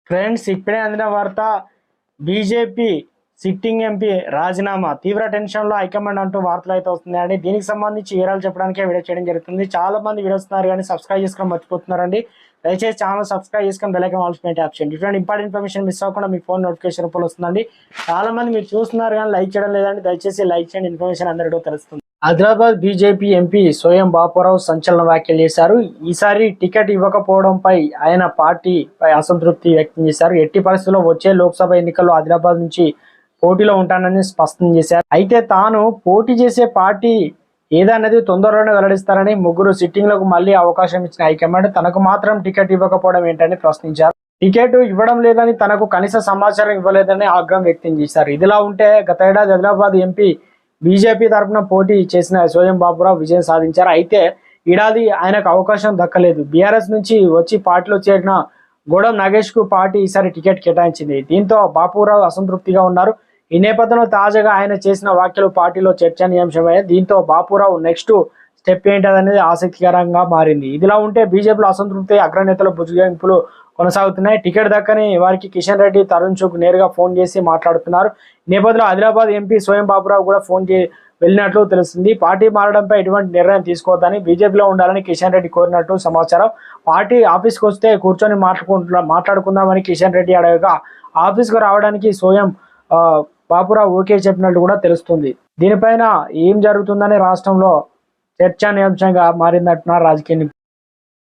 Friends, ఇప్పుడే అందిన వార్త. బీజేపీ సిట్టింగ్ ఎంపీ రాజీనామా తీవ్ర టెన్షన్లో హైకమాండ్ అంటూ వార్తలు అయితే వస్తున్నాయండి. దీనికి సంబంధించి వివరాలు చెప్పడానికే వీడియో చేయడం జరుగుతుంది. చాలా మంది వీడియోస్ ఉన్నారు కానీ సబ్స్క్రైబ్ చేసుకొని మర్చిపోతున్నారండి. దయచేసి ఛానల్ సబ్స్క్రైబ్ చేసుకొని బెల్ ఐకాన్ ఆల్ పైన ట్యాప్ చేయండి. ఇటువంటి ఇంపార్టెంట్ ఇన్ఫర్మేషన్ మిస్ అవ్వకుండా మీ ఫోన్ నోటిఫికేషన్ రూపంలో వస్తుందండి. చాలా మంది మీరు చూస్తున్నారు కానీ లైక్ చేయడం లేదండి. దయచేసి లైక్ చేయండి, ఇన్ఫర్మేషన్ అందరికీ తెలుస్తుంది. ఆదిలాబాద్ బీజేపీ ఎంపీ స్వయం బాపురావు సంచలన వ్యాఖ్యలు చేశారు. ఈసారి టికెట్ ఇవ్వకపోవడంపై ఆయన పార్టీపై అసంతృప్తి వ్యక్తం చేశారు. ఎట్టి పరిస్థితుల్లో వచ్చే లోక్సభ ఎన్నికల్లో ఆదిలాబాద్ నుంచి పోటీలో ఉంటానని స్పష్టం చేశారు. అయితే తాను పోటీ చేసే పార్టీ ఏదన్నది తొందరలోనే వెల్లడిస్తారని, ముగ్గురు సిట్టింగ్లకు మళ్లీ అవకాశం ఇచ్చిన హైకమాండ్ తనకు మాత్రం టికెట్ ఇవ్వకపోవడం ఏంటని ప్రశ్నించారు. టికెట్ ఇవ్వడం లేదని, తనకు కనీస సమాచారం ఇవ్వలేదని ఆగ్రహం వ్యక్తం చేశారు. ఇదిలా ఉంటే గత ఏడాది ఆదిలాబాద్ ఎంపీ బీజేపీ తరఫున పోటీ చేసిన స్వయం బాపురావు విజయం సాధించారు. అయితే ఏడాది ఆయనకు అవకాశం దక్కలేదు. బీఆర్ఎస్ నుంచి వచ్చి పార్టీలో చేరిన గోడం నాగేష్ కు పార్టీ ఈసారి టికెట్ కేటాయించింది. దీంతో బాపురావు అసంతృప్తిగా ఉన్నారు. ఈ నేపథ్యంలో తాజాగా ఆయన చేసిన వ్యాఖ్యలు పార్టీలో చర్చనీయాంశమయ్యాయి. దీంతో బాపురావు నెక్స్ట్ స్టెప్ ఏంటనేది ఆసక్తికరంగా మారింది. ఇదిలా ఉంటే బీజేపీలో అసంతృప్తి, అగ్రనేతల బుజ్జిగింపులు కొనసాగుతున్నాయి. టికెట్ దక్కని వారికి కిషన్ రెడ్డి, తరుణ్ చుక్ నేరుగా ఫోన్ చేసి మాట్లాడుతున్నారు. ఈ నేపథ్యంలో ఆదిలాబాద్ ఎంపీ స్వయం బాపురావు కూడా ఫోన్ వెళ్ళినట్లు తెలుస్తుంది. పార్టీ మారడంపై ఎటువంటి నిర్ణయం తీసుకోవద్దని, బీజేపీలో ఉండాలని కిషన్ రెడ్డి కోరినట్టు సమాచారం. పార్టీ ఆఫీస్కి వస్తే కూర్చొని మాట్లాడుకుందామని కిషన్ రెడ్డి అడగగా ఆఫీస్కు రావడానికి స్వయం బాపురావు ఓకే చెప్పినట్టు కూడా తెలుస్తుంది. దీనిపైన ఏం జరుగుతుందని రాష్ట్రంలో చర్చనీయాంశంగా మారిందంటున్నారు రాజకీయ